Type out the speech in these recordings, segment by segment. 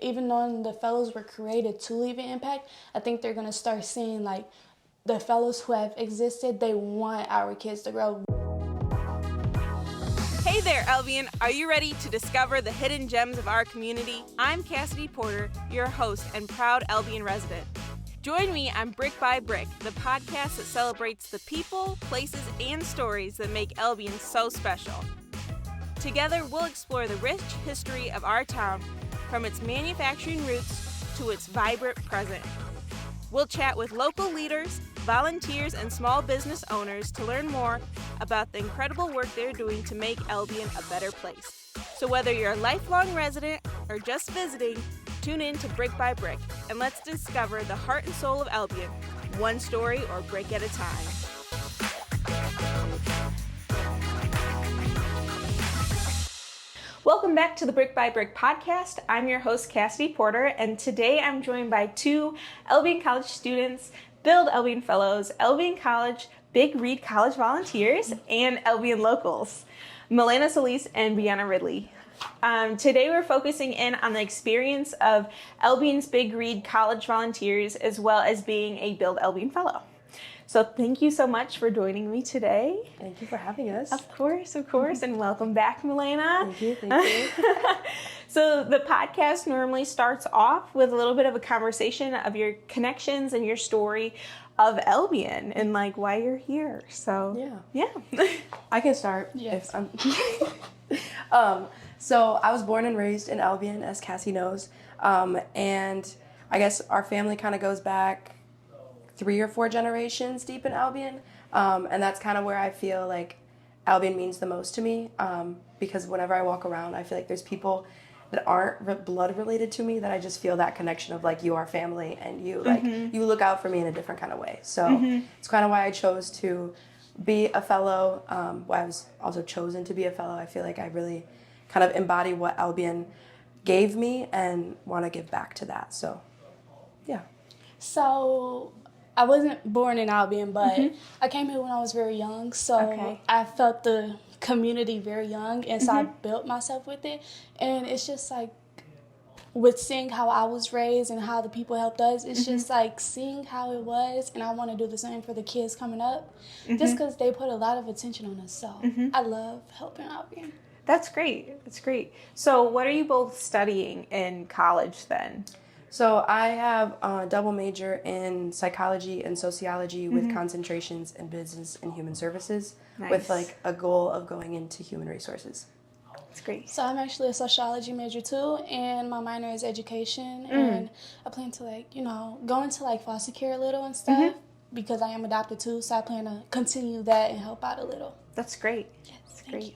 even knowing the fellows were created to leave an impact, I think they're going to start seeing, like, the fellows who have existed, they want our kids to grow. Hey there, Albion. Are you ready to discover the hidden gems of our community? I'm Cassidy Porter, your host and proud Albion resident. Join me on Brick by Brick, the podcast that celebrates the people, places, and stories that make Albion so special. Together, we'll explore the rich history of our town, from its manufacturing roots to its vibrant present. We'll chat with local leaders, volunteers, and small business owners to learn more about the incredible work they're doing to make Albion a better place. So whether you're a lifelong resident or just visiting, tune in to Brick by Brick, and let's discover the heart and soul of Albion, one story or brick at a time. Welcome back to the Brick by Brick podcast. I'm your host, Cassidy Porter, and today I'm joined by two Albion College students, Build Albion Fellows, Albion College Big Read College volunteers, and Albion locals, Malena Solis and Breanna Ridley. Today we're focusing in on the experience of Albion's Big Read College volunteers, as well as being a Build Albion Fellow. So thank you so much for joining me today. Thank you for having us. Of course, and welcome back, Malena. Thank you. So the podcast normally starts off with a little bit of a conversation of your connections and your story of Albion and like why you're here. So yeah. I can start. Yes. So I was born and raised in Albion, as Cassie knows, and I guess our family kind of goes back 3 or 4 generations deep in Albion, and that's kind of where I feel like Albion means the most to me, because whenever I walk around, I feel like there's people that aren't blood related to me that I just feel that connection of like, you are family, and you like you look out for me in a different kind of way. So it's kind of why I chose to be a fellow, why I was also chosen to be a fellow. I feel like I really kind of embody what Albion gave me and want to give back to that. So yeah. So I wasn't born in Albion, but I came here when I was very young, so I felt the community very young, and so I built myself with it. And it's just like, with seeing how I was raised and how the people helped us, it's just like seeing how it was, and I want to do the same for the kids coming up, just because they put a lot of attention on us. So I love helping Albion. That's great. So what are you both studying in college then? So I have a double major in psychology and sociology with concentrations in business and human services, with like a goal of going into human resources. That's great. So I'm actually a sociology major too, and my minor is education, and I plan to go into like foster care a little and stuff, because I am adopted too, so I plan to continue that and help out a little. That's great. Yes, That's thank great. you.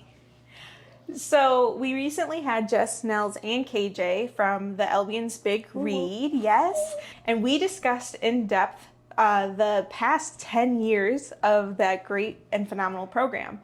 So we recently had Jess, Nels, and KJ from the Albion's Big Read, yes, and we discussed in depth the past 10 years of that great and phenomenal program.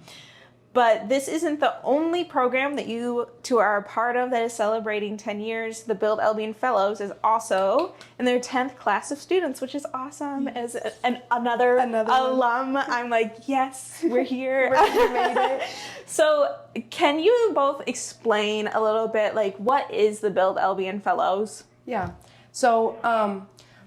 But this isn't the only program that you two are a part of that is celebrating 10 years. The Build Albion Fellows is also in their 10th class of students, which is awesome. As another alum, I'm like, yes, we're here. We made it. So can you both explain a little bit, like, what is the Build Albion Fellows? Yeah. So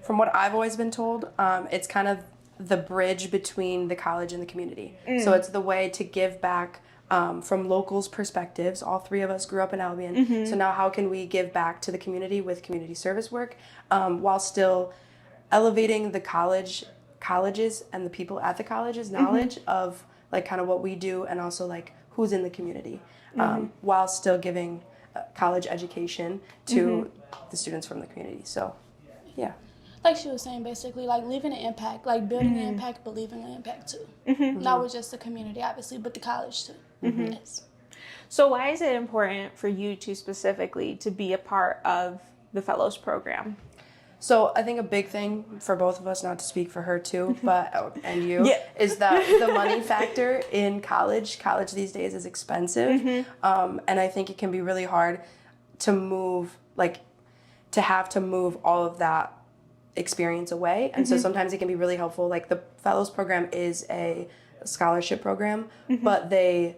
from what I've always been told, it's kind of the bridge between the college and the community. So it's the way to give back from locals' perspectives. All 3 of us grew up in Albion. So now how can we give back to the community with community service work, while still elevating the colleges and the people at the colleges' knowledge of like kind of what we do, and also like who's in the community, while still giving college education to the students from the community. So yeah. Like she was saying, basically, like leaving an impact, like building an impact, but leaving an impact too. Not with just the community, obviously, but the college too. Yes. So why is it important for you two specifically to be a part of the Fellows program? So I think a big thing for both of us, not to speak for her too, but and you, is that the money factor in college these days is expensive, and I think it can be really hard to move, like to have to move all of that experience away. And so sometimes it can be really helpful. Like the Fellows program is a scholarship program, but they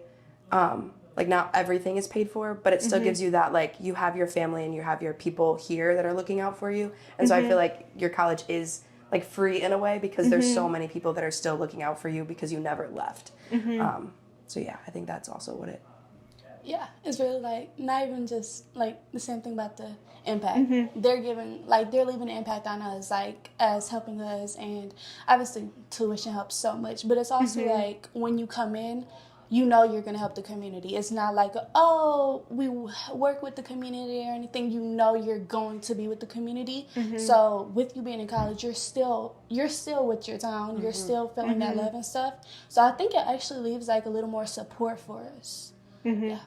like not everything is paid for, but it still gives you that, like, you have your family and you have your people here that are looking out for you. And so I feel like your college is like free in a way because there's so many people that are still looking out for you because you never left. So yeah, I think that's also what it. Yeah, it's really like not even just like the same thing about the impact. They're giving, like, they're leaving an impact on us, like, as helping us, and obviously tuition helps so much, but it's also like when you come in, you know you're going to help the community. It's not like, oh, we work with the community or anything. You know you're going to be with the community. So with you being in college, you're still with your town. You're still feeling that love and stuff. So I think it actually leaves like a little more support for us. Yeah.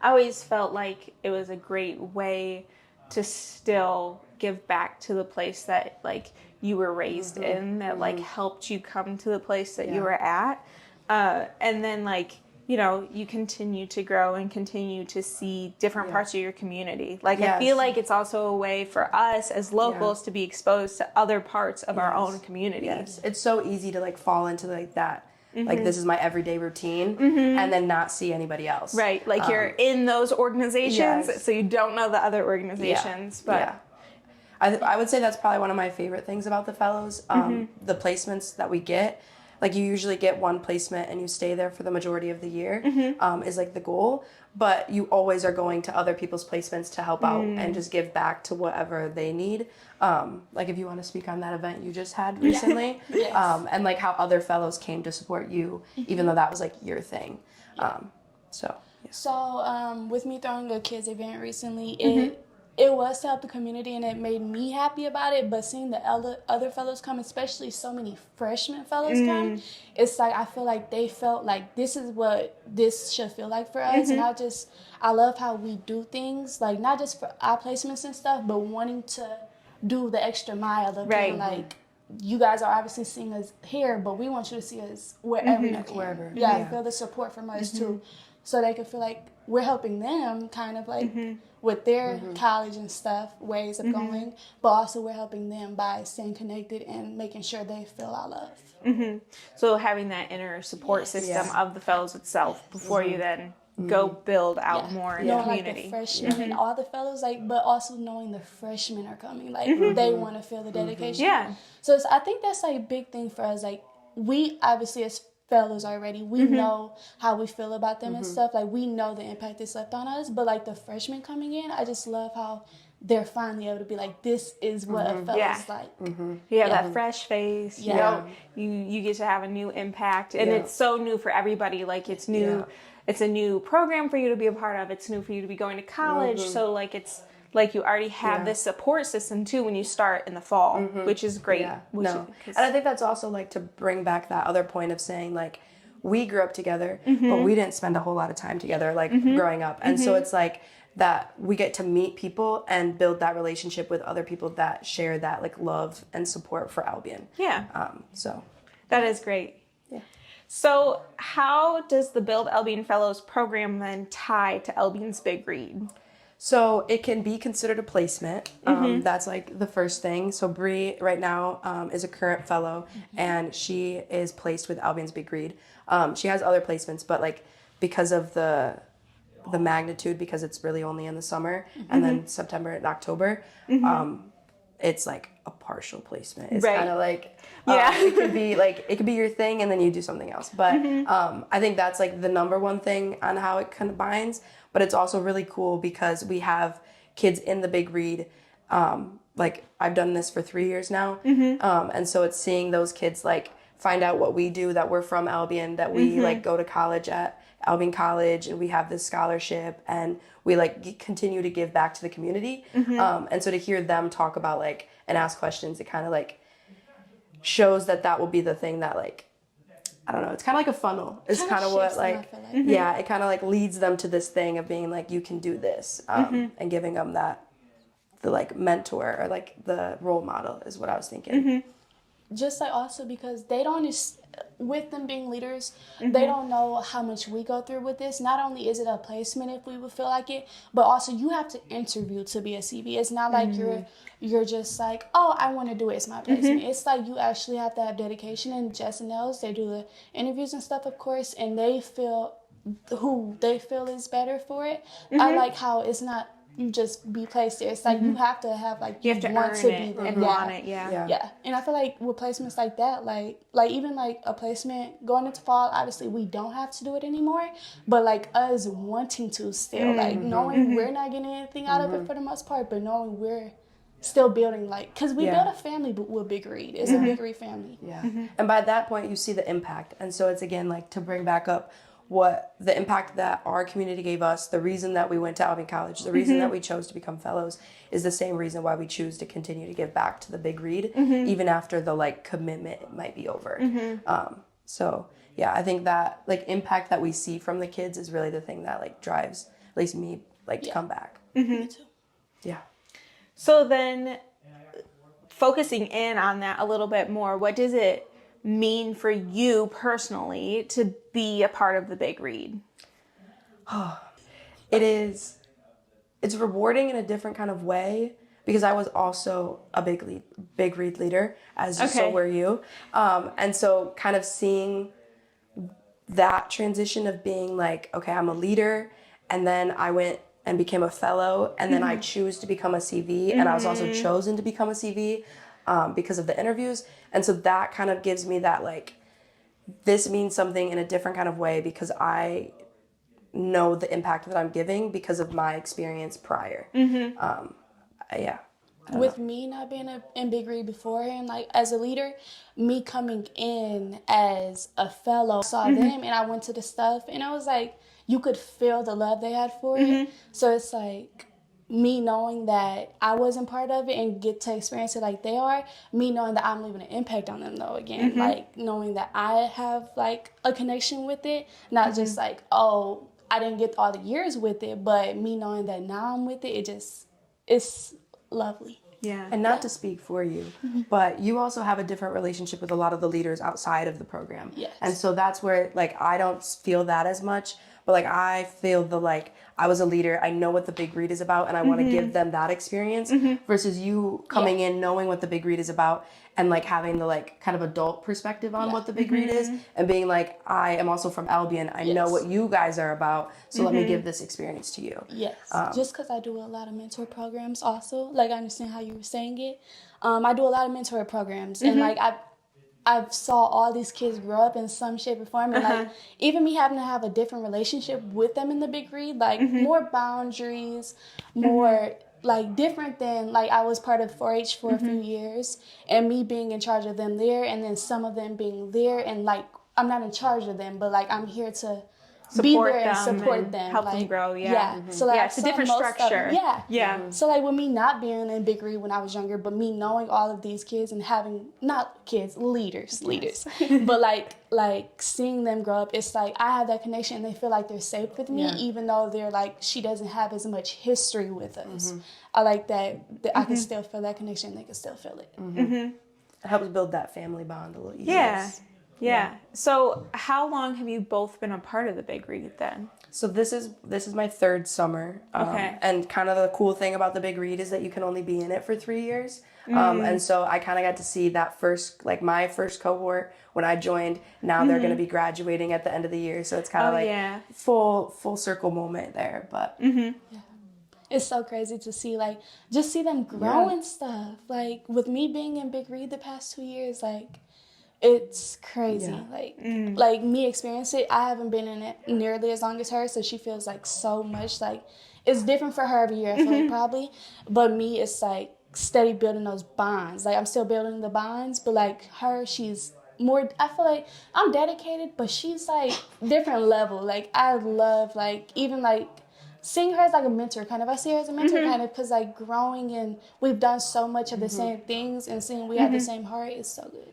I always felt like it was a great way to still give back to the place that like you were raised in, that like helped you come to the place that you were at. And then, like, you know, you continue to grow and continue to see different parts of your community. Like, I feel like it's also a way for us as locals to be exposed to other parts of our own community. Yes, it's so easy to, like, fall into, like, that. Like, this is my everyday routine, and then not see anybody else. Right, like, you're in those organizations, so you don't know the other organizations. But I would say that's probably one of my favorite things about the fellows. The placements that we get. Like, you usually get one placement and you stay there for the majority of the year, is like the goal. But you always are going to other people's placements to help out and just give back to whatever they need. Like, if you want to speak on that event you just had recently, and like how other fellows came to support you, even though that was like your thing. So with me throwing a kids event recently, it was to help the community, and it made me happy about it. But seeing the other fellows come, especially so many freshman fellows come, it's like I feel like they felt like this is what this should feel like for us. And I love how we do things, like not just for our placements and stuff, but wanting to do the extra mile of being like, you guys are obviously seeing us here, but we want you to see us wherever you can. Wherever. Feel the support from us too, so they can feel like we're helping them kind of like with their college and stuff, ways of going, but also we're helping them by staying connected and making sure they feel our love. So having that inner support system of the fellows itself before you then go build out more in the community. Like the freshmen and all the fellows, like, but also knowing the freshmen are coming, like they want to feel the dedication. So I think that's like a big thing for us. Like, we obviously as fellows already, we know how we feel about them and stuff. Like, we know the impact it's left on us, but like the freshmen coming in, I just love how they're finally able to be like, this is what a fellow's like. You have that fresh face. You know, you get to have a new impact, and it's so new for everybody. Like, it's new. It's a new program for you to be a part of. It's new for you to be going to college. So like, it's like you already have this support system too when you start in the fall, which is great. And I think that's also like to bring back that other point of saying, like, we grew up together, but we didn't spend a whole lot of time together, like growing up. And so it's like that we get to meet people and build that relationship with other people that share that like love and support for Albion. So that is great. So how does the Build Albion Fellows program then tie to Albion's Big Read? So it can be considered a placement. That's like the first thing. So Bree right now is a current fellow, and she is placed with Albion's Big Read. She has other placements, but like because of the magnitude, because it's really only in the summer and then September and October, it's like a partial placement. It's kind of like it could be your thing and then you do something else. But I think that's like the number one thing on how it combines. But it's also really cool because we have kids in the Big Read. Like, I've done this for 3 years now. And so it's seeing those kids like find out what we do, that we're from Albion, that we like go to college at Albion College, and we have this scholarship, and we like continue to give back to the community. And so to hear them talk about like and ask questions, it kind of like shows that will be the thing that like, I don't know, it's kind of like a funnel. It's kind of what like, it kind of like leads them to this thing of being like, you can do this, and giving them that, the like mentor or like the role model is what I was thinking. Just like also because they don't, with them being leaders, they don't know how much we go through with this. Not only is it a placement if we would feel like it, but also you have to interview to be a CV. It's not like you're just like, oh, I want to do it, it's my placement. It's like you actually have to have dedication, and Jess and Els, they do the interviews and stuff, of course, and they feel who they feel is better for it. I like how it's not you just be placed there. It's like you have to have like You have to want earn to it be there. and want it, Yeah. And I feel like with placements like that, like even like a placement going into fall, obviously we don't have to do it anymore. But like us wanting to still, like knowing we're not getting anything out of it for the most part, but knowing we're still building, like, because we build a family with Big Read. It's a Big Read family. Yeah. And by that point, you see the impact. And so it's, again, like, to bring back up what the impact that our community gave us, the reason that we went to Albion College, the reason that we chose to become fellows is the same reason why we choose to continue to give back to the Big Read, even after the, like, commitment might be over. So, yeah, I think that, like, impact that we see from the kids is really the thing that, like, drives, at least me, like, to come back. Me too. Yeah. So then, focusing in on that a little bit more, what does it mean for you personally to be a part of the Big Read? It's rewarding in a different kind of way because I was also a big read leader, as so were you. And so kind of seeing that transition of being like, okay, I'm a leader, and then I went and became a fellow, and then I choose to become a CV, and I was also chosen to become a CV because of the interviews. And so that kind of gives me that, like, this means something in a different kind of way because I know the impact that I'm giving because of my experience prior. Yeah. With me not being in Big Read beforehand, like as a leader, me coming in as a fellow, saw them and I went to the stuff and I was like, you could feel the love they had for it. So it's like me knowing that I wasn't part of it and get to experience it like they are, me knowing that I'm leaving an impact on them though again, like knowing that I have like a connection with it, not just like, oh, I didn't get all the years with it, but me knowing that now I'm with it, it's lovely. Yeah. And not to speak for you, but you also have a different relationship with a lot of the leaders outside of the program. Yes. And so that's where, like, I don't feel that as much, but, like, I feel the, like, I was a leader, I know what the Big Read is about, and I want to give them that experience versus you coming in knowing what the Big Read is about and, like, having the, like, kind of adult perspective on what the Big Read is and being like, I am also from Albion, I know what you guys are about, so let me give this experience to you. Yes, just because I do a lot of mentor programs also, like I understand how you were saying it. I do a lot of mentor programs and like I saw all these kids grow up in some shape or form and like even me having to have a different relationship with them in the Big Read, like more boundaries, more like different than like I was part of 4-H for a few years and me being in charge of them there and then some of them being there and like I'm not in charge of them but like I'm here to be there and support them, help like, them grow. So like it's a different structure. So like with me not being in Big Read when I was younger, but me knowing all of these kids and having not kids, leaders, but like seeing them grow up, it's like I have that connection and they feel like they're safe with me, even though they're like she doesn't have as much history with us. I like that I can still feel that connection. They can still feel it. It helps build that family bond a little easier. Yeah. So how long have you both been a part of the Big Read then? So this is my third summer. And kind of the cool thing about the Big Read is that you can only be in it for 3 years. And so I kind of got to see that first, like my first cohort when I joined. Now they're going to be graduating at the end of the year. So it's kind of full circle moment there. But It's so crazy to see, like, just see them grow and stuff. Like, with me being in Big Read the past 2 years, like, it's crazy. Like me experience it. I haven't been in it nearly as long as her, so she feels like so much. Like it's different for her every year. I feel like probably, but me, it's like steady building those bonds. Like I'm still building the bonds, but like her, she's more. I feel like I'm dedicated, but she's like different level. Like I love like even like seeing her as like a mentor kind of. I see her as a mentor kind of because like growing and we've done so much of the same things and seeing we have the same heart is so good.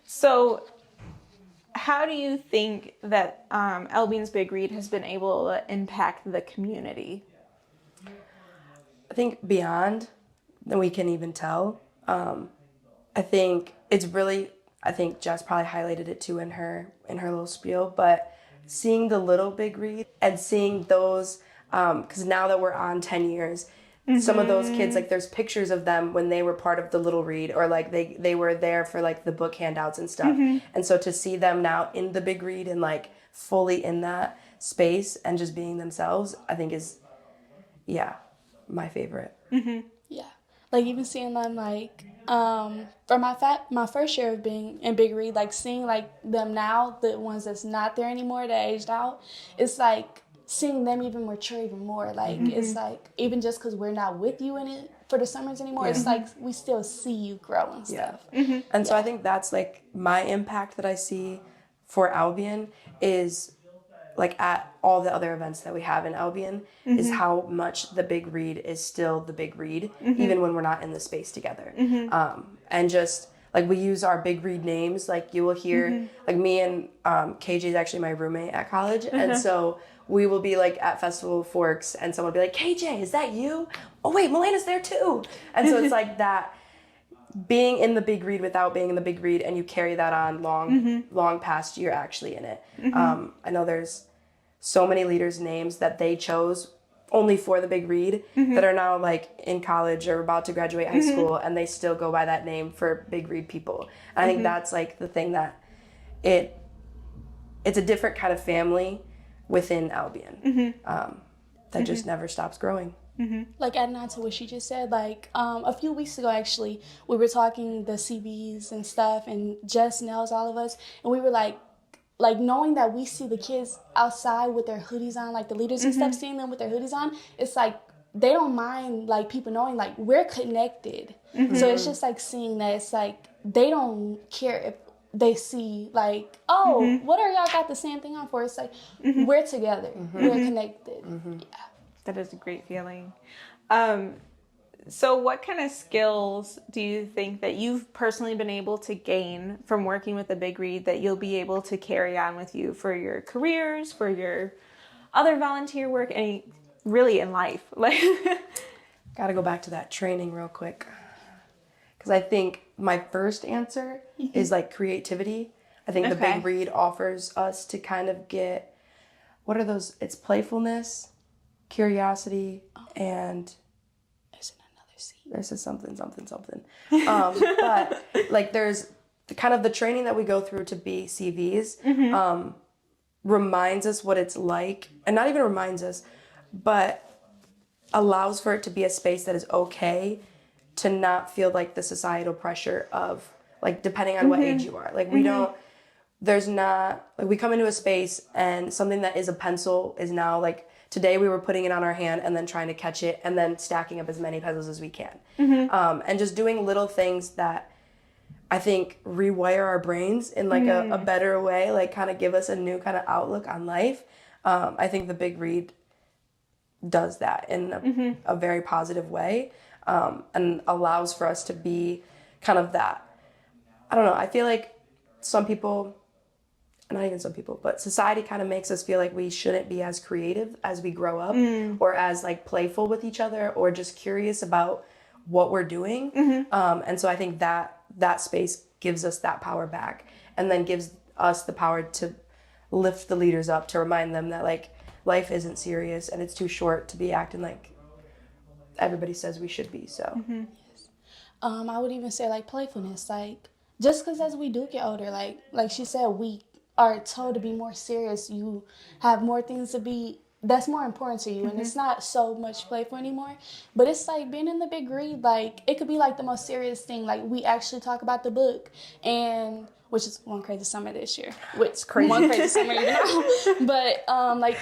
So how do you think that Albion's Big Read has been able to impact the community? I think beyond than we can even tell. I think it's really, I think Jess probably highlighted it too in her little spiel, but seeing the little Big Read and seeing those, because now that we're on 10 years, some of those kids, like there's pictures of them when they were part of the Little Read, or like they were there for like the book handouts and stuff. And so to see them now in the Big Read and like fully in that space and just being themselves, I think is, my favorite. Yeah. Like even seeing them like for my first year of being in Big Read, like seeing like them now, the ones that's not there anymore, that aged out, it's like seeing them even mature even more. Like it's like even just because we're not with you in it for the summers anymore, it's like we still see you grow and stuff. And so I think that's like my impact that I see for Albion is like at all the other events that we have in Albion is how much the Big Read is still the Big Read, even when we're not in the space together. And just like we use our Big Read names, like you will hear like me and KJ is actually my roommate at college. And so we will be like at Festival of Forks and someone will be like, KJ, is that you? Oh wait, Malena's there too. And so it's like that being in the Big Read without being in the Big Read, and you carry that on long past you're actually in it. I know there's so many leaders' names that they chose only for the Big Read that are now like in college or about to graduate high school, and they still go by that name for Big Read people. And I think that's like the thing that it's a different kind of family within Albion that just never stops growing. Like adding on to what she just said, like a few weeks ago actually, we were talking the CBs and stuff, and Jess, Nels, all of us, and we were like knowing that we see the kids outside with their hoodies on, like the leaders and stuff, seeing them with their hoodies on, it's like they don't mind like people knowing like we're connected. So it's just like seeing that it's like they don't care if they see like, oh, what are y'all got the same thing on for? It's like we're together, we're connected. Yeah. That is a great feeling. So what kind of skills do you think that you've personally been able to gain from working with the Big Read that you'll be able to carry on with you for your careers, for your other volunteer work, and really in life? Like, Gotta go back to that training real quick. Because I think my first answer is like creativity. I think the Big Read offers us to kind of get, what are those? It's playfulness, curiosity, and there's a something. But like there's kind of the training that we go through to be CVs reminds us what it's like, and not even reminds us, but allows for it to be a space that is okay to not feel like the societal pressure of like, depending on what age you are. Like we don't, there's not, like we come into a space and something that is a pencil is now like, today we were putting it on our hand and then trying to catch it and then stacking up as many pencils as we can. And just doing little things that I think rewire our brains in like a better way, like kind of give us a new kind of outlook on life. I think the Big Read does that in a very positive way, and allows for us to be kind of that. I don't know, I feel like some people, not even some people, but society kind of makes us feel like we shouldn't be as creative as we grow up or as like playful with each other or just curious about what we're doing. And so I think that space gives us that power back, and then gives us the power to lift the leaders up, to remind them that like life isn't serious and it's too short to be acting like everybody says we should be. So I would even say like playfulness, like just because as we do get older, like she said, we are told to be more serious. You have more things to be that's more important to you, and it's not so much playful anymore. But it's like being in the Big Read, like it could be like the most serious thing. Like we actually talk about the book, and which is one crazy summer this year, which crazy one crazy summer even now. But like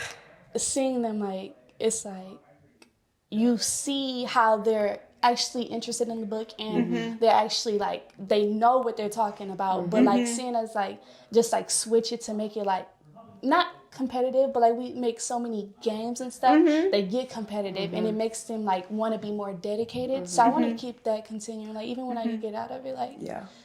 seeing them, like it's like you see how they're actually interested in the book, and they're actually like they know what they're talking about. But like seeing us like just like switch it to make it like not competitive, but like we make so many games and stuff, they get competitive, and it makes them like want to be more dedicated. So I want to keep that continuing, like even when I get out of it,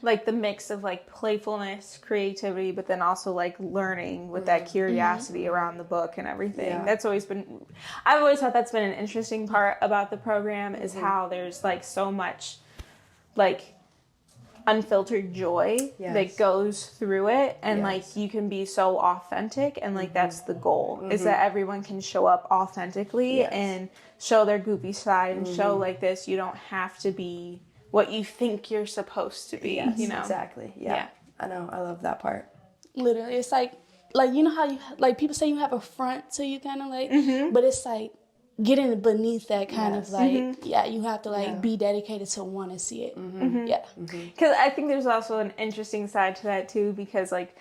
like the mix of like playfulness, creativity, but then also like learning with that curiosity around the book and everything. That's always been, I've always thought that's been an interesting part about the program, is how there's like so much like unfiltered joy that goes through it, and like you can be so authentic, and like that's the goal is that everyone can show up authentically and show their goofy side and show like this. You don't have to be what you think you're supposed to be. You know, exactly. Yeah, I know. I love that part. Literally, it's like you know how you like people say you have a front, so you kind of like, but it's like getting beneath that kind of like, you have to like be dedicated to want to see it. Because I think there's also an interesting side to that too, because like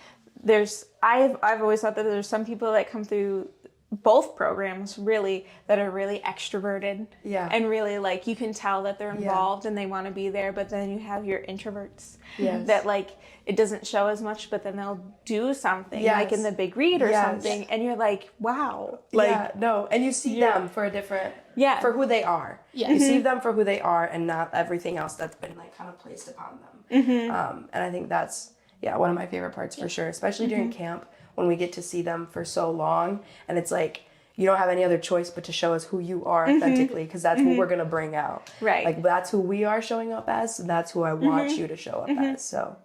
I've always thought that there's some people that come through both programs really that are really extroverted and really like you can tell that they're involved and they want to be there, but then you have your introverts that like it doesn't show as much, but then they'll do something like in the big read or something, and you're like, wow, like and you see them for a different for who they are. You see them for who they are and not everything else that's been like kind of placed upon them. And I think that's one of my favorite parts for sure, especially during camp when we get to see them for so long, and it's like you don't have any other choice but to show us who you are authentically, because that's who we're going to bring out. Right. Like that's who we are showing up as, and that's who I want you to show up as. So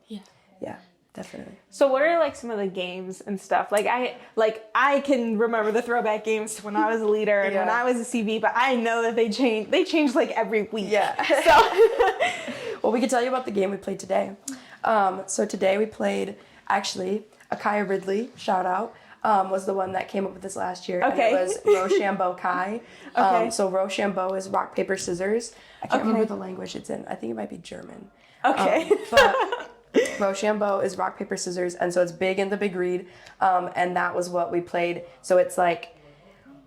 yeah, definitely. So what are like some of the games and stuff? Like I can remember the throwback games to when I was a leader and when I was a CB, but I know that they change like every week. Yeah. So well, we can tell you about the game we played today. So today we played, actually, Akaya Ridley, shout out, was the one that came up with this last year. Okay. And it was Rochambeau Kai. So Rochambeau is rock, paper, scissors. I can't remember the language it's in. I think it might be German. Okay. But Rochambeau is rock, paper, scissors, and so it's big in the big read, and that was what we played. So it's like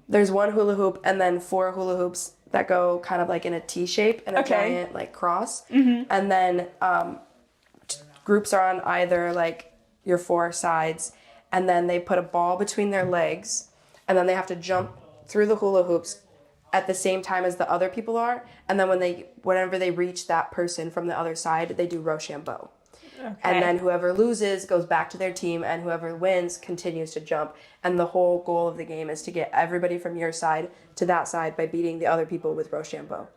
there's one hula hoop and then 4 hula hoops that go kind of like in a T shape and a giant like cross, and then groups are on either like your 4 sides, and then they put a ball between their legs, and then they have to jump through the hula hoops at the same time as the other people are, and then whenever they reach that person from the other side, they do Rochambeau. Okay. And then whoever loses goes back to their team, and whoever wins continues to jump. And the whole goal of the game is to get everybody from your side to that side by beating the other people with Rochambeau.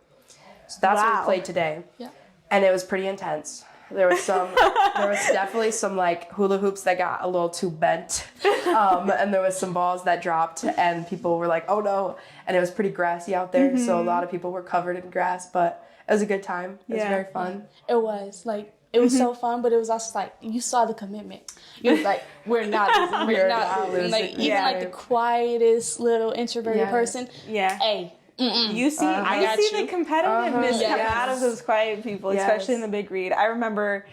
So that's what we played today. Yeah. And it was pretty intense. There was definitely some like hula hoops that got a little too bent. And there was some balls that dropped, and people were like, oh no. And it was pretty grassy out there. So a lot of people were covered in grass, but it was a good time. It was very fun. It was like, it was so fun, but it was also like, you saw the commitment. You was like, we're not losing. We're not losing. Like, even like the quietest little introverted person. Yeah. Hey. You see the competitiveness come out of those quiet people, especially in the big read. I remember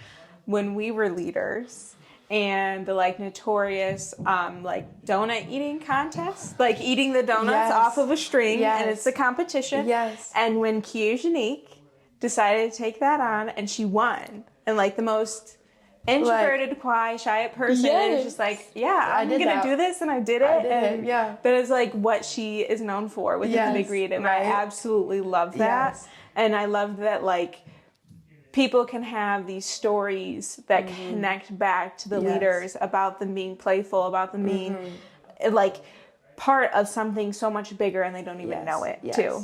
when we were leaders and the like notorious like donut eating contest, like eating the donuts off of a string, and it's a competition. Yes. And when Kiyoshinique decided to take that on, and she won, and like the most introverted, quiet, shy person, and it's just like, I'm gonna do this, and I did it. That is like what she is known for with the big read, and I absolutely love that. And I love that like people can have these stories that connect back to the leaders about them being playful, about them being like part of something so much bigger, and they don't even know it too.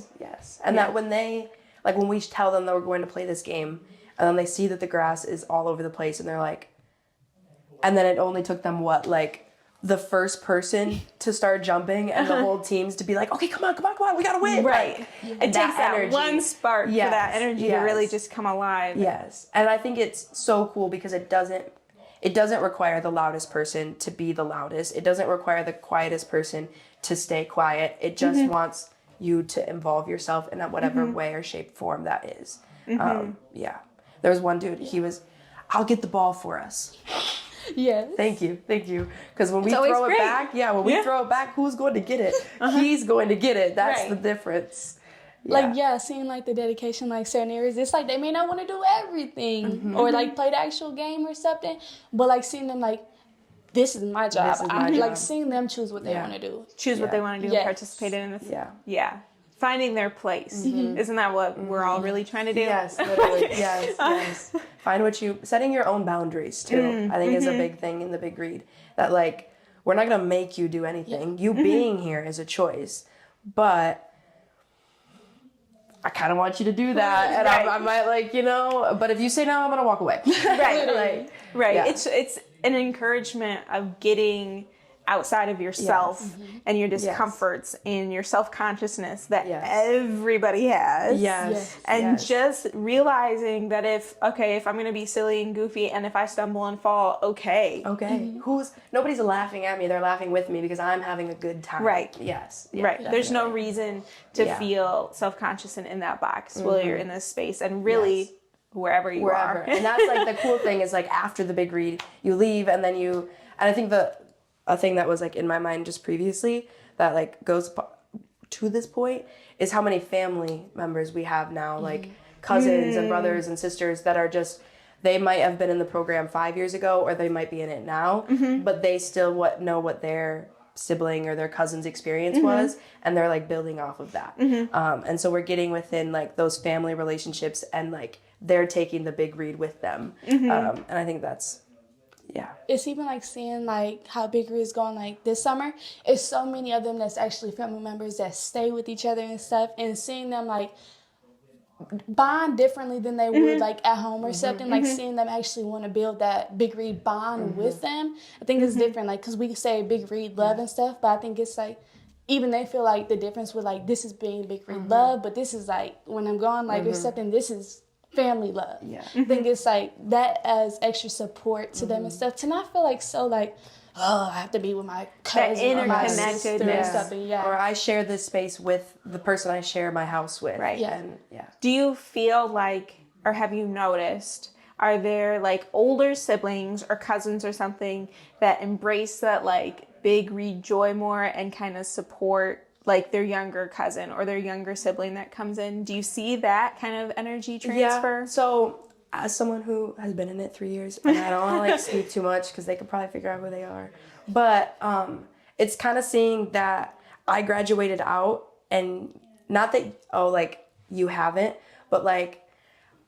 And that when they when we tell them that we're going to play this game, and then they see that the grass is all over the place, and they're like, and then it only took them the first person to start jumping, and the whole team's to be like, okay, come on, we gotta win. Right. Like, it takes that one spark for that energy to really just come alive. Yes. And I think it's so cool because it doesn't require the loudest person to be the loudest. It doesn't require the quietest person to stay quiet. It just wants you to involve yourself in whatever way or shape form that is. There was one dude, he was, I'll get the ball for us. Yes. Thank you. Because when we throw it back, we throw it back, who's going to get it? He's going to get it. That's the difference. Seeing like the dedication, like certain areas, it's like they may not want to do everything or like play the actual game or something, but like seeing them like, this is my job. Like seeing them choose what they want to do. Choose what they want to do and participate in it. Yeah. Finding their place. Isn't that what we're all really trying to do? Yes, literally. yes. Find setting your own boundaries too, I think is a big thing in the big read. That like, we're not going to make you do anything. You being here is a choice. But I kind of want you to do that, and I might like, you know, but if you say no, I'm gonna walk away. Right. Yeah. It's an encouragement of getting outside of yourself and your discomforts and your self-consciousness that everybody has. And just realizing that if I'm going to be silly and goofy, and if I stumble and fall, okay. Nobody's laughing at me. They're laughing with me because I'm having a good time. Right. Yes. Yeah, right. Definitely. There's no reason to feel self-conscious and in that box while you're in this space, and really wherever you are. And that's like the cool thing is like after the big read, you leave and I think a thing that was like in my mind just previously that like goes to this point is how many family members we have now, like cousins and brothers and sisters that are just, they might have been in the program 5 years ago or they might be in it now, but they still know what their sibling or their cousin's experience was, and they're like building off of that. And so we're getting within like those family relationships, and like they're taking the big read with them. And I think that's it's even like seeing like how Big Read is going like this summer. It's so many of them that's actually family members that stay with each other and stuff, and seeing them like bond differently than they would like at home or something. Like seeing them actually want to build that Big Read bond with them, I think it's different. Like, because we say Big Read love and stuff, but I think it's like even they feel like the difference with like this is being Big Read love, but this is like when I'm gone like or something, this is family love. I think it's like that as extra support to them and stuff, to not feel like so like, oh, I have to be with my cousin or my sister or something. Or I share this space with the person I share my house with. And do you feel like, or have you noticed, are there like older siblings or cousins or something that embrace that like Big Read joy more and kind of support like their younger cousin or their younger sibling that comes in? Do you see that kind of energy transfer? So as someone who has been in it 3 years, and I don't want to like speak too much because they could probably figure out who they are, but it's kind of seeing that I graduated out, and not that like you haven't, but like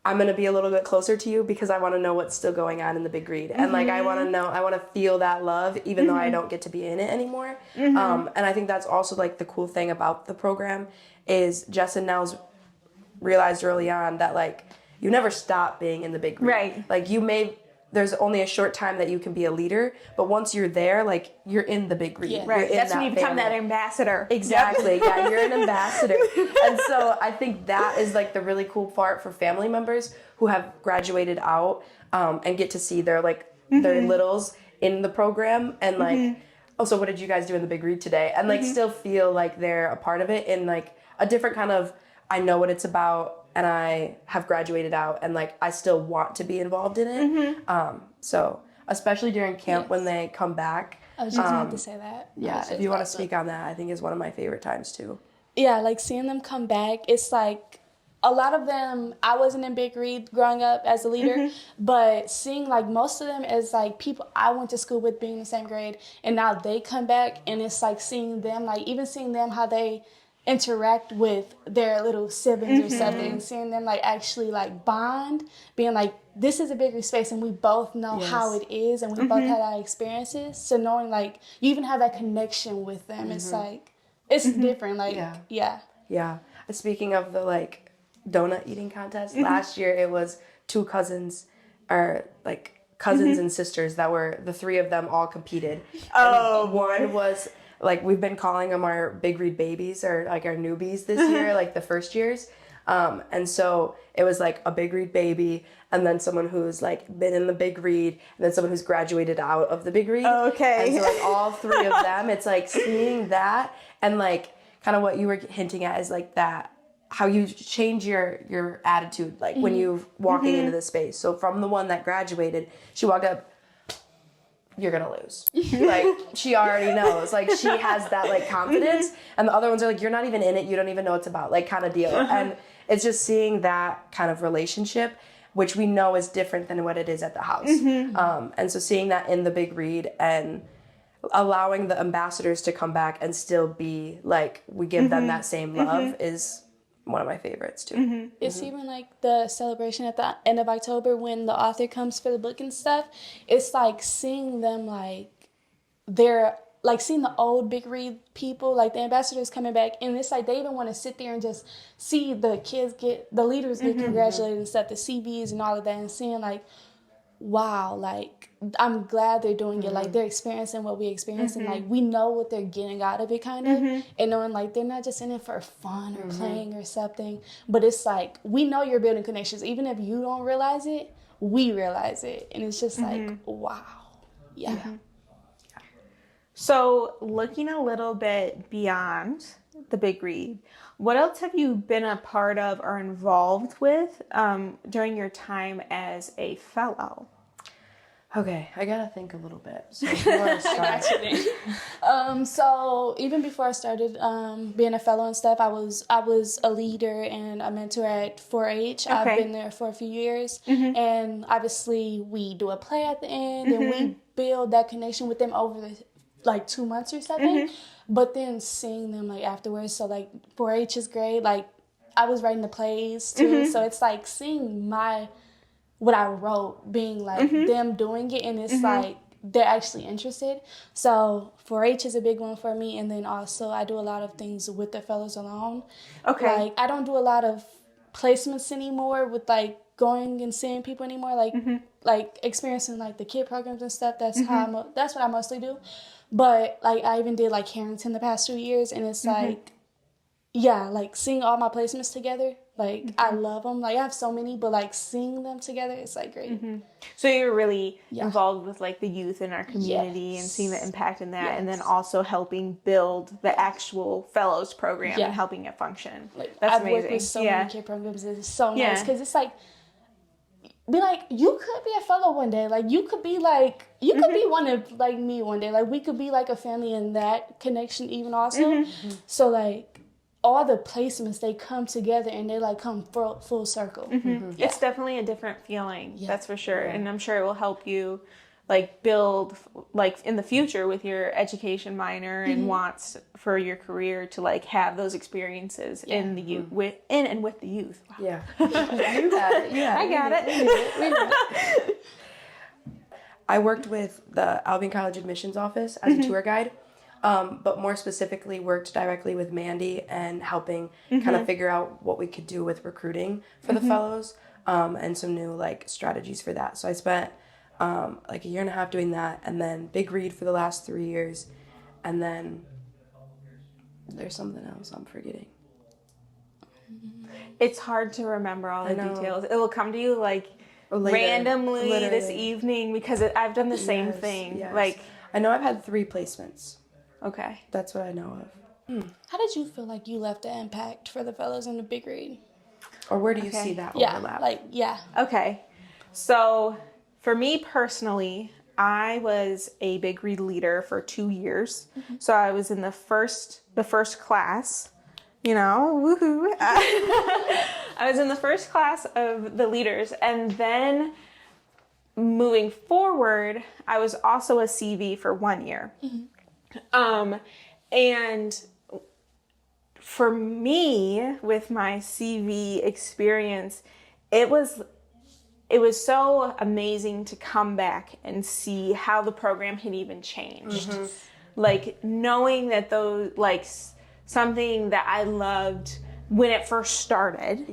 I'm going to be a little bit closer to you because I want to know what's still going on in the Big Read. And like, I want to feel that love, even though I don't get to be in it anymore. And I think that's also like the cool thing about the program is Jess and Nels realized early on that like, you never stop being in the Big Read. Like there's only a short time that you can be a leader, but once you're there, like you're in the Big Read. That's when you become that ambassador. Exactly. You're an ambassador. And so I think that is like the really cool part for family members who have graduated out and get to see their like their littles in the program and like, oh, so what did you guys do in the Big Read today? And like still feel like they're a part of it in like a different kind of, I know what it's about, and I have graduated out, and like I still want to be involved in it. So especially during camp when they come back. I was just about to say that. If you want to speak on that, I think is one of my favorite times too. Yeah, like seeing them come back, it's like a lot of them, I wasn't in Big Read growing up as a leader, but seeing like most of them as like people I went to school with being in the same grade, and now they come back, and it's like seeing them, like even seeing them how they interact with their little siblings or something, seeing them like actually like bond, being like this is a bigger space and we both know how it is and we both had our experiences, so knowing like you even have that connection with them, it's like it's different, like Speaking of the like donut eating contest, last year it was two cousins or like cousins and sisters that were the three of them all competed. And one was like, we've been calling them our Big Read babies or like our newbies this year, like the first years. And so it was like a Big Read baby, and then someone who's like been in the Big Read, and then someone who's graduated out of the Big Read. And so like all three of them, it's like seeing that, and like kind of what you were hinting at is like that, how you change your attitude, like when you're walking into the space. So from the one that graduated, she walked up, you're gonna lose. Like, she already knows. Like, she has that, like, confidence. And the other ones are like, you're not even in it. You don't even know what it's about. Like, kind of deal. And it's just seeing that kind of relationship, which we know is different than what it is at the house. And so seeing that in the Big Read and allowing the ambassadors to come back and still be, like, we give them that same love is one of my favorites too. It's even like the celebration at the end of October when the author comes for the book and stuff. It's like seeing them like they're like seeing the old Big Read people, like the ambassadors coming back, and it's like they even want to sit there and just see the kids the leaders get congratulated and stuff, the CVs and all of that, and seeing like, wow, like I'm glad they're doing it. Like they're experiencing what we experience, and like we know what they're getting out of it, kind of, and knowing like they're not just in it for fun or playing or something, but it's like we know you're building connections, even if you don't realize it, we realize it, and it's just like, wow, yeah. So looking a little bit beyond the Big Read, what else have you been a part of or involved with during your time as a fellow? Okay, I gotta think a little bit. So before I start, so even before I started being a fellow and stuff, I was a leader and a mentor at 4-H. Okay. I've been there for a few years, and obviously we do a play at the end, and we build that connection with them over the 2 months or something. But then seeing them like afterwards, so like 4-H is great. Like I was writing the plays too, so it's like seeing what I wrote being like them doing it, and it's like they're actually interested. So 4-H is a big one for me, and then also I do a lot of things with the fellows alone. Okay. Like I don't do a lot of placements anymore with like going and seeing people anymore. Like like experiencing like the kid programs and stuff. That's that's what I mostly do. But like I even did like Harrington the past 2 years, and it's like, yeah, like seeing all my placements together. Like I love them. Like I have so many, but like seeing them together, it's like great. So you're really involved with like the youth in our community and seeing the impact in that, and then also helping build the actual fellows program and helping it function. Like, That's I've amazing. worked with so many kid programs. It's so nice because it's like, be like, you could be a fellow one day. Like you could be like, you could be one of like me one day. Like we could be like a family in that connection even also. So like all the placements, they come together and they like come full circle. It's definitely a different feeling. That's for sure. And I'm sure it will help you like build like in the future with your education minor and wants for your career to like have those experiences in the youth with the youth. Wow. yeah, you got it. Yeah, I got it. We got it. I worked with the Albion College admissions office as a tour guide, but more specifically worked directly with Mandy and helping kind of figure out what we could do with recruiting for the fellows and some new like strategies for that. So I spent like 1.5 years doing that, and then Big Read for the last 3 years, and then there's something else I'm forgetting. It's hard to remember all the details. It will come to you like randomly this evening because I've done the same thing. Yes. Like I know I've had 3 placements. Okay. That's what I know of. How did you feel like you left the impact for the fellows in the Big Read? Or where do you see that overlap? Okay. So for me personally, I was a Big Read leader for 2 years. So I was in the first class, you know, woohoo. I was in the first class of the leaders, and then moving forward, I was also a CV for 1 year. And for me, with my CV experience, it was so amazing to come back and see how the program had even changed. Like knowing that those, like something that I loved when it first started,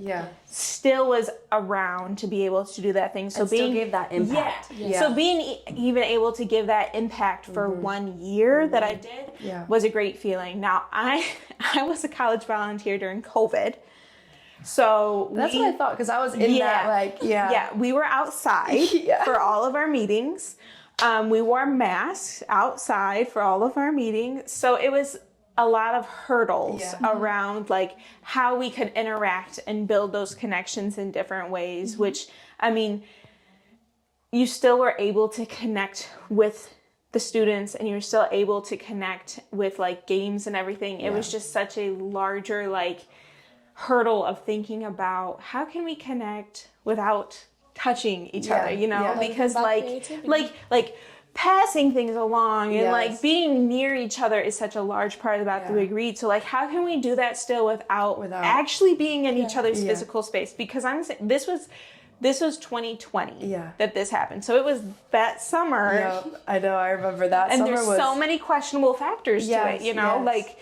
still was around to be able to do that thing. So and still gave that impact. So being even able to give that impact for 1 year that I did was a great feeling. Now I was a college volunteer during COVID. So that's what I thought, because I was in that we were outside for all of our meetings. We wore masks outside for all of our meetings. So it was a lot of hurdles around like how we could interact and build those connections in different ways, which, I mean, you still were able to connect with the students and you're still able to connect with like games and everything. It was just such a larger like hurdle of thinking about how can we connect without touching each other, you know, because like passing things along and like being near each other is such a large part about the Big Read. So like, how can we do that still without actually being in each other's physical space? Because this was this was 2020 that this happened. So it was that summer. Yeah, I know. I remember that and summer. And there's so many questionable factors to it, you know? Like,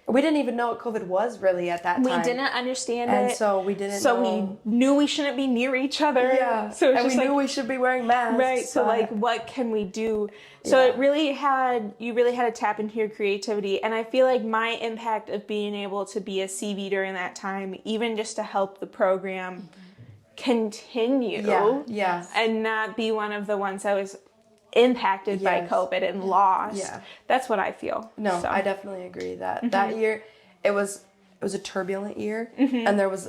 we didn't even know what COVID was really at that time. We didn't understand it. And so we didn't know. We knew we shouldn't be near each other. Yeah. So and we knew we should be wearing masks. Right. So like, what can we do? So you really had to tap into your creativity. And I feel like my impact of being able to be a CV during that time, even just to help the program continue and not be one of the ones that was impacted by COVID and lost. Yeah. That's what I feel. No, I definitely agree that that year it was a turbulent year and there was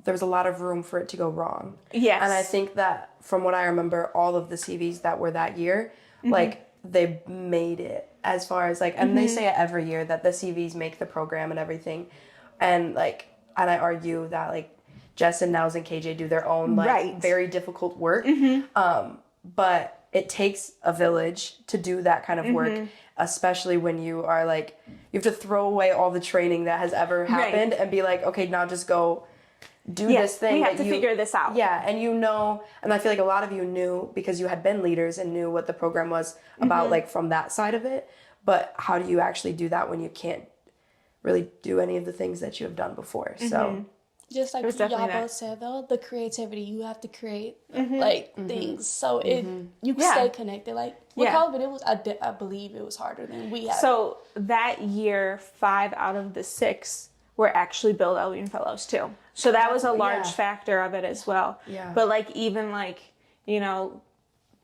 a lot of room for it to go wrong. Yes. And I think that from what I remember, all of the CVs that were that year, like they made it as far as like, and they say it every year that the CVs make the program and everything. And like, and I argue that like Jess and Nels and KJ do their own like very difficult work. But it takes a village to do that kind of work, especially when you are like, you have to throw away all the training that has ever happened and be like, okay, now just go do this thing. We have to figure this out. Yeah, and you know, and I feel like a lot of you knew because you had been leaders and knew what the program was about, like from that side of it. But how do you actually do that when you can't really do any of the things that you have done before? So. Just like y'all both said, though, the creativity, you have to create like things so you stay connected. Like with COVID, it was I believe it was harder than we had. So that year, 5 out of the 6 were actually Build Albion Fellows too. So that was a large factor of it as well. Yeah. But like even like, you know,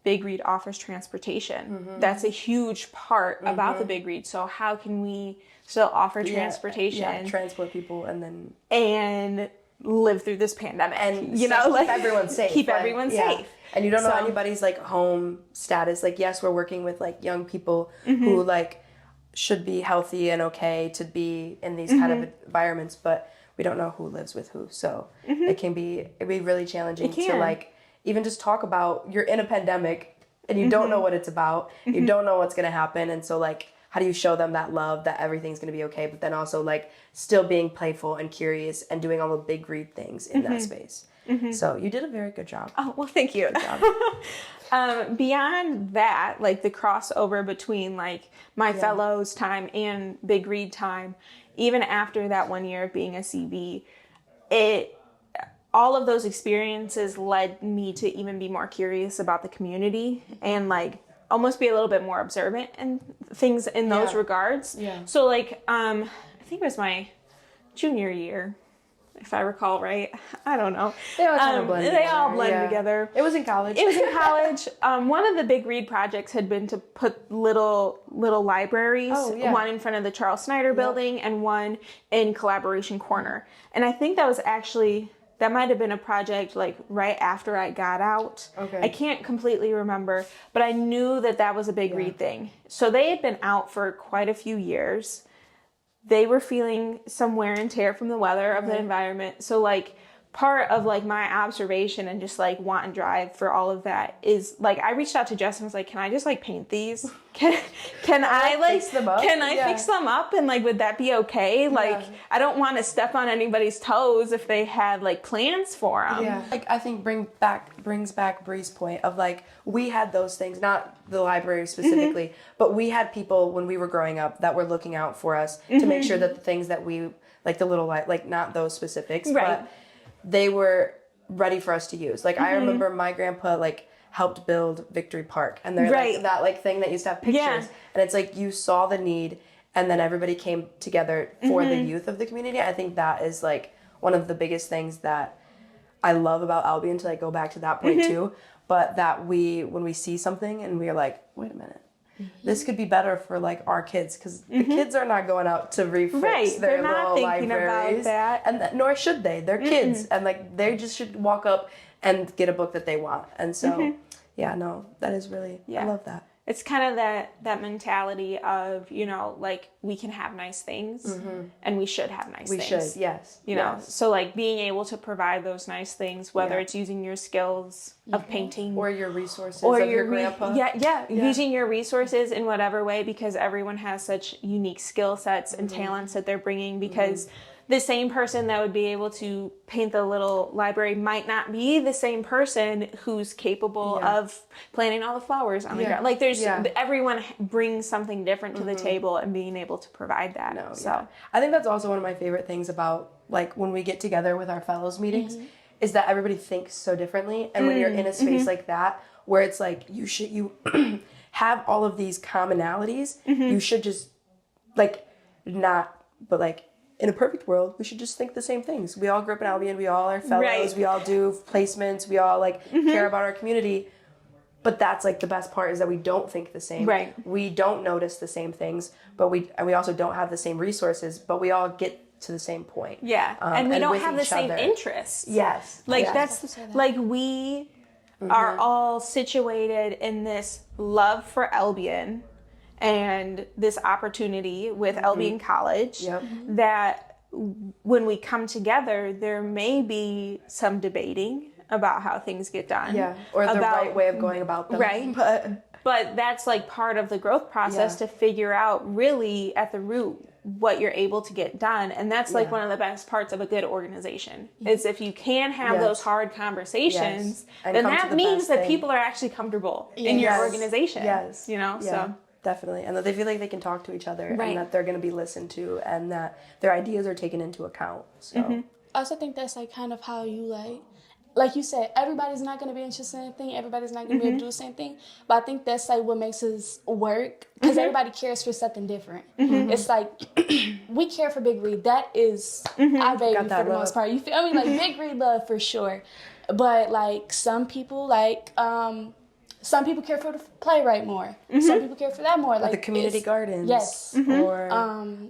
Big Read offers transportation. That's a huge part about the Big Read. So how can we still offer transportation, transport people, and live through this pandemic, and you know, like keep everyone safe. Keep everyone safe. And you don't know anybody's like home status. Like, yes, we're working with like young people who like should be healthy and okay to be in these kind of environments, but we don't know who lives with who. So it'd be really challenging to like even just talk about you're in a pandemic and you don't know what it's about. You don't know what's gonna happen, and so like, how do you show them that love, that everything's going to be okay, but then also like still being playful and curious and doing all the Big Read things in that space. So you did a very good job. Oh, well, thank you. Good job. Beyond that, like the crossover between like my fellows time and Big Read time, even after that 1 year of being a CV, all of those experiences led me to even be more curious about the community and like almost be a little bit more observant and things in those regards. Yeah. So like, I think it was my junior year, if I recall right. I don't know. They all kind of blend together. They all blend together. It was in college. One of the Big Read projects had been to put little libraries, one in front of the Charles Snyder building and one in Collaboration Corner. And I think that might have been a project like right after I got out. Okay. I can't completely remember, but I knew that was a Big Read thing. So they had been out for quite a few years. They were feeling some wear and tear from the weather of the environment. So like part of like my observation and just like want and drive for all of that is like I reached out to Jess and was like, can I just like paint these? Can I like fix them up? Can I fix them up? And like, would that be okay? Like, I don't want to step on anybody's toes if they had like plans for them. Yeah. Like I think brings back Bree's point of like, we had those things, not the library specifically, but we had people when we were growing up that were looking out for us to make sure that the things that we like the little like not those specifics, but they were ready for us to use. Like I remember my grandpa like helped build Victory Park, and they're like that like thing that used to have pictures, and it's like you saw the need, and then everybody came together for the youth of the community. I think that is like one of the biggest things that I love about Albion, to like go back to that point too, but that when we see something and we're like, wait a minute, this could be better for like our kids, because the kids are not going out to refix their little libraries, and nor should they. They're kids, and like they just should walk up and get a book that they want. And so that is really I love that. It's kind of that mentality of, you know, like we can have nice things and we should have nice things. We should, yes. You know, so like being able to provide those nice things, whether it's using your skills of painting. Or your resources Or of your grandpa. Using your resources in whatever way, because everyone has such unique skill sets and talents that they're bringing, because the same person that would be able to paint the little library might not be the same person who's capable of planting all the flowers on the ground. Like everyone brings something different to the table, and being able to provide that. I think that's also one of my favorite things about like when we get together with our fellows meetings is that everybody thinks so differently. And when you're in a space like that, where it's like you have all of these commonalities, you should just like in a perfect world, we should just think the same things. We all grew up in Albion. We all are fellows. We all do placements. We all like care about our community. But that's like the best part is that we don't think the same. Right. We don't notice the same things, but we also don't have the same resources, but we all get to the same point. Yeah. And we don't have the same interests. Yes. Like that's like we are all situated in this love for Albion and this opportunity with Albion College that when we come together, there may be some debating about how things get done. Yeah, or the right way of going about them. Right. But that's like part of the growth process to figure out really at the root what you're able to get done. And that's like one of the best parts of a good organization is if you can have those hard conversations, then that means that people are actually comfortable in your organization. Yes. You know, so. Definitely. And that they feel like they can talk to each other and that they're going to be listened to and that their ideas are taken into account. So I also think that's like kind of how you like you said, everybody's not going to be interested in the same thing. Everybody's not going to be able to do the same thing. But I think that's like what makes us work because everybody cares for something different. It's like we care for Big Read. That is our baby for the most part. You feel me? Like Big Read love for sure. But like some people care for the playwright more. Some people care for that more. Like the community gardens. Yes. Or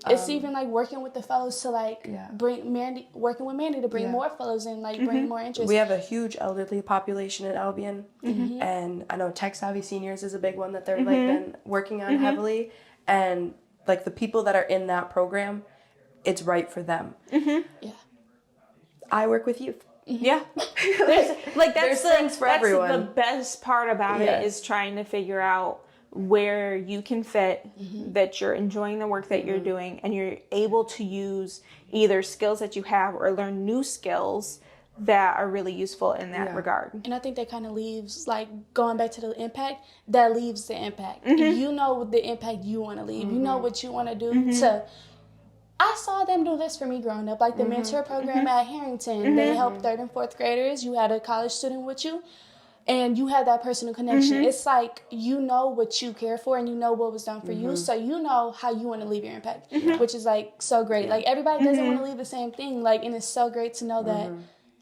it's even like working with the fellows to like bring working with Mandy to bring more fellows in, like bring more interest. We have a huge elderly population in Albion, and I know Tech Savvy Seniors is a big one that they're like been working on heavily, and like the people that are in that program, it's right for them. I work with youth. Yeah. There's things for everyone. The best part about it is trying to figure out where you can fit, that you're enjoying the work that you're doing, and you're able to use either skills that you have or learn new skills that are really useful in that regard. And I think that kind of leaves, like, going back to the impact, that leaves the impact. You know the impact you want to leave. You know what you want to do to... I saw them do this for me growing up, like the mentor program at Harrington. They helped 3rd and 4th graders. You had a college student with you, and you had that personal connection. It's like you know what you care for, and you know what was done for you, so you know how you want to leave your impact, which is like so great. Like everybody doesn't want to leave the same thing, like, and it's so great to know that.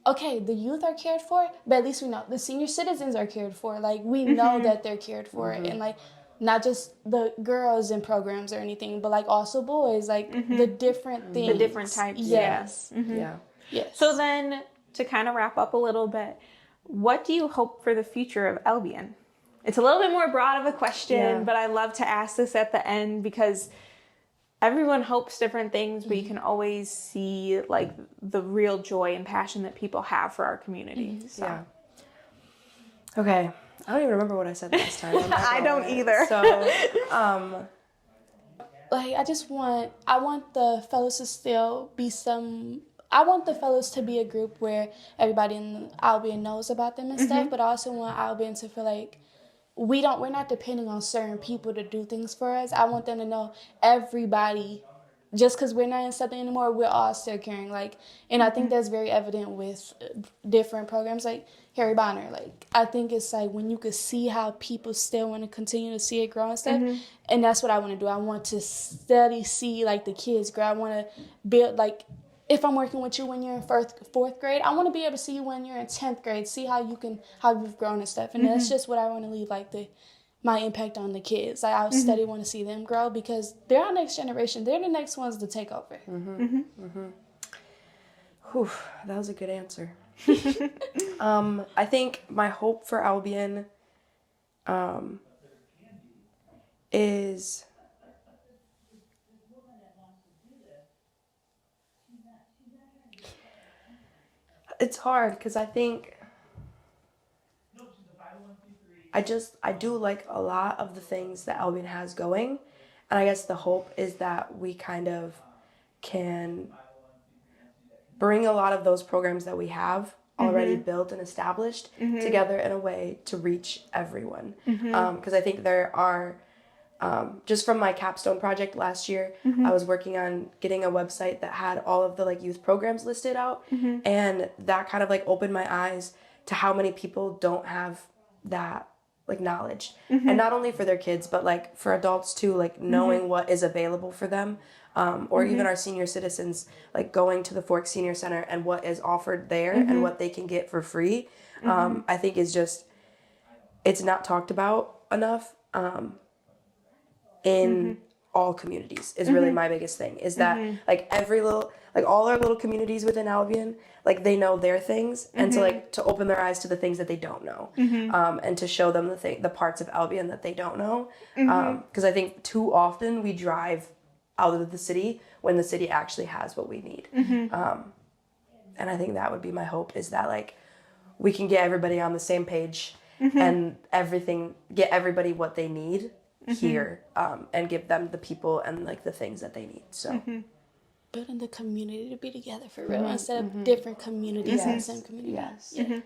Okay, the youth are cared for, but at least we know the senior citizens are cared for. Like we know that they're cared for, and like. Not just the girls in programs or anything, but like also boys, like the different things. The different types. Yes. Yes. So then, to kind of wrap up a little bit, what do you hope for the future of Albion? It's a little bit more broad of a question, but I love to ask this at the end because everyone hopes different things, but you can always see like the real joy and passion that people have for our community. So. Yeah. Okay. I don't even remember what I said last time. I don't either. So, like, I want the fellows to still be I want the fellows to be a group where everybody in Albion knows about them and stuff, but I also want Albion to feel like we're not depending on certain people to do things for us. I want them to know everybody, just because we're not in something anymore, we're all still caring. Like, and I think that's very evident with different programs like Harry Bonner. Like, I think it's like when you could see how people still want to continue to see it grow and stuff. And that's what I want to do. I want to steady see like the kids grow. I want to build, like, if I'm working with you when you're in 4th grade, I want to be able to see you when you're in 10th grade, see how you've grown and stuff. And that's just what I want to leave, like my impact on the kids. Like, I steady want to see them grow because they're our next generation. They're the next ones to take over. Whew, that was a good answer. I think my hope for Albion is it's hard because I think I do like a lot of the things that Albion has going. And I guess the hope is that we kind of can bring a lot of those programs that we have already built and established together in a way to reach everyone. Because I think there are, just from my capstone project last year, I was working on getting a website that had all of the like youth programs listed out. And that kind of like opened my eyes to how many people don't have that like knowledge. And not only for their kids, but like for adults too, like knowing what is available for them. Or even our senior citizens, like going to the Forks Senior Center and what is offered there and what they can get for free, I think is just, it's not talked about enough in all communities is really my biggest thing, is that like every little, like all our little communities within Albion, like they know their things, and to open their eyes to the things that they don't know, and to show them the parts of Albion that they don't know, because I think too often we drive out of the city when the city actually has what we need. And I think that would be my hope, is that like we can get everybody on the same page and get everybody what they need here, and give them the people and like the things that they need. So building the community to be together for real instead of different communities in the same community.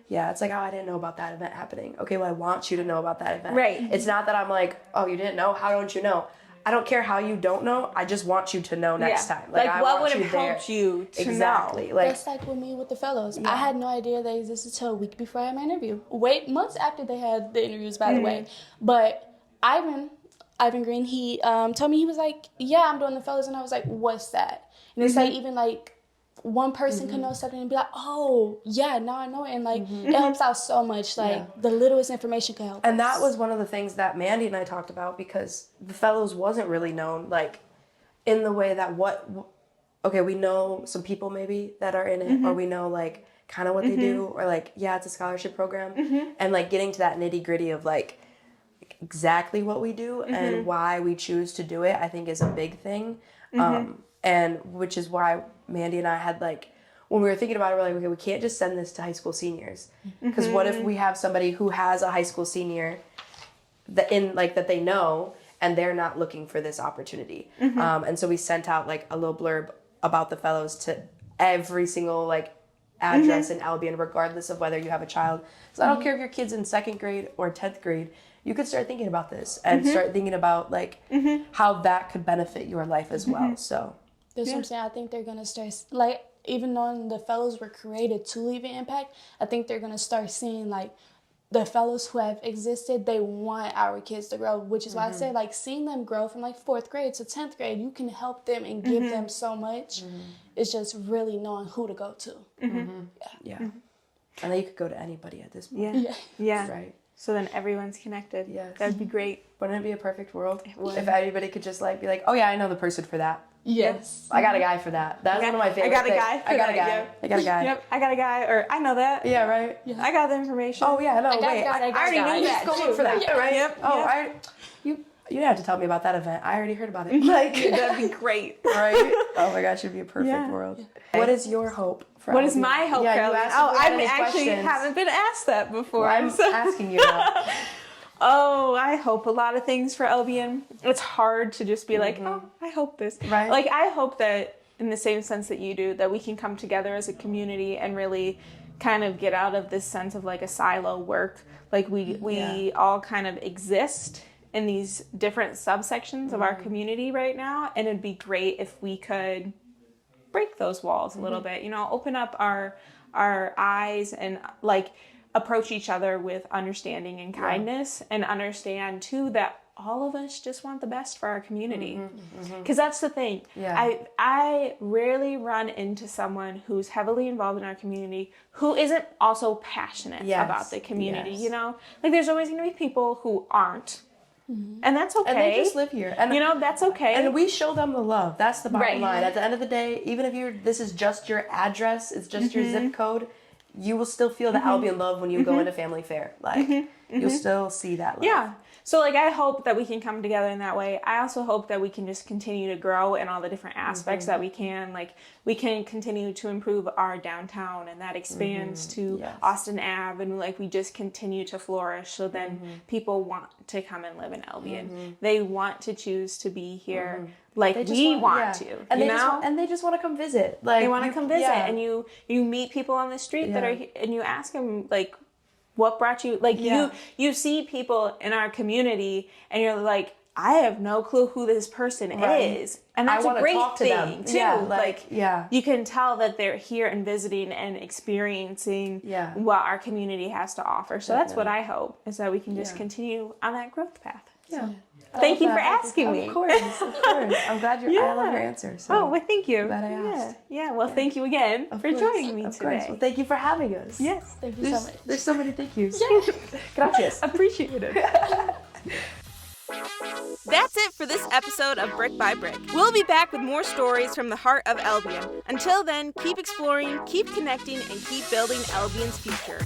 Yeah, it's like, oh, I didn't know about that event happening. Okay, well, I want you to know about that event. Right. It's not that I'm like, oh, you didn't know? How don't you know? I don't care how you don't know. I just want you to know next time. Like I what want would have helped you to exactly. know? Like, that's like with me with the fellows. I had no idea they existed till a week before I had my interview. Months after they had the interviews, by the way. But Ivan Green, he told me, he was like, yeah, I'm doing the fellows. And I was like, what's that? And it's like, even like one person can know something and be like, oh, yeah, now I know it. And like, it helps out so much. Like, the littlest information can help. And that was one of the things that Mandy and I talked about, because the fellows wasn't really known, like, in the way that we know some people maybe that are in it, or we know like kind of what they do, or like, yeah, it's a scholarship program. And like getting to that nitty gritty of like exactly what we do and why we choose to do it, I think is a big thing. And which is why Mandy and I had like, when we were thinking about it, we're like, okay, we can't just send this to high school seniors, because what if we have somebody who has a high school senior that they know, and they're not looking for this opportunity. And so we sent out like a little blurb about the fellows to every single like address in Albion, regardless of whether you have a child. So I don't care if your kid's in 2nd grade or 10th grade, you could start thinking about this and start thinking about like how that could benefit your life as well. So that's what I'm saying. I think they're going to start, like, even though the fellows were created to leave an impact, I think they're going to start seeing, like, the fellows who have existed, they want our kids to grow, which is why I say, like, seeing them grow from, like, 4th grade to 10th grade, you can help them and give them so much. It's just really knowing who to go to. Yeah. And then you could go to anybody at this point. Yeah. Right. So then everyone's connected. Yes. That'd be great. Wouldn't it be a perfect world if everybody could just like be like, oh yeah, I know the person for that. Yes. I got a guy for that. That's one of my favorite things. I got a guy. Yep. I got a guy. Yep. I got a guy. Or I know that. Yeah, right. Yeah. I got the information. Oh yeah, no, I wait. already knew that. Go look for that. Yeah, right. Yep. Oh, you didn't have to tell me about that event. I already heard about it. Like that'd be great. Right? Oh my gosh, it'd be a perfect world. Yeah. What is your hope for What is my hope for Albion? I haven't been asked that before. Well, I'm asking you now. Oh, I hope a lot of things for Albion. It's hard to just be like, oh, I hope this. Right. Like, I hope that in the same sense that you do, that we can come together as a community and really kind of get out of this sense of like a silo work. Like we all kind of exist in these different subsections of our community right now. And it'd be great if we could break those walls a little bit, open up our eyes and like approach each other with understanding and kindness, and understand too that all of us just want the best for our community. Because that's the thing. I rarely run into someone who's heavily involved in our community who isn't also passionate about the community, Like there's always going to be people who aren't. And that's okay. And they just live here. And that's okay. And we show them the love. That's the bottom line. At the end of the day, even if this is just your address, it's just your zip code, you will still feel the Albion love when you go into family fair. Like, you'll still see that love. Yeah. So, like, I hope that we can come together in that way. I also hope that we can just continue to grow in all the different aspects that we can. Like, we can continue to improve our downtown, and that expands to Austin Ave, and, like, we just continue to flourish. So then people want to come and live in Albion. They want to choose to be here like we want to, and they just want to come visit. Like, they want to come visit, and you meet people on the street that are, and you ask them, like, what brought you, like, you see people in our community and you're like, I have no clue who this person is. And that's a great thing too. Yeah, you can tell that they're here and visiting and experiencing what our community has to offer. So that's what I hope, is that we can just continue on that growth path. Yeah. Thank you for asking me. Of course. I'm glad I love your answer. So well, thank you. Glad I asked. Yeah. Well, thank you again for joining me today. Well, thank you for having us. Yes. Thank you so much. There's so many thank yous. Gracias. Appreciate it. That's it for this episode of Brick by Brick. We'll be back with more stories from the heart of Albion. Until then, keep exploring, keep connecting, and keep building Albion's future.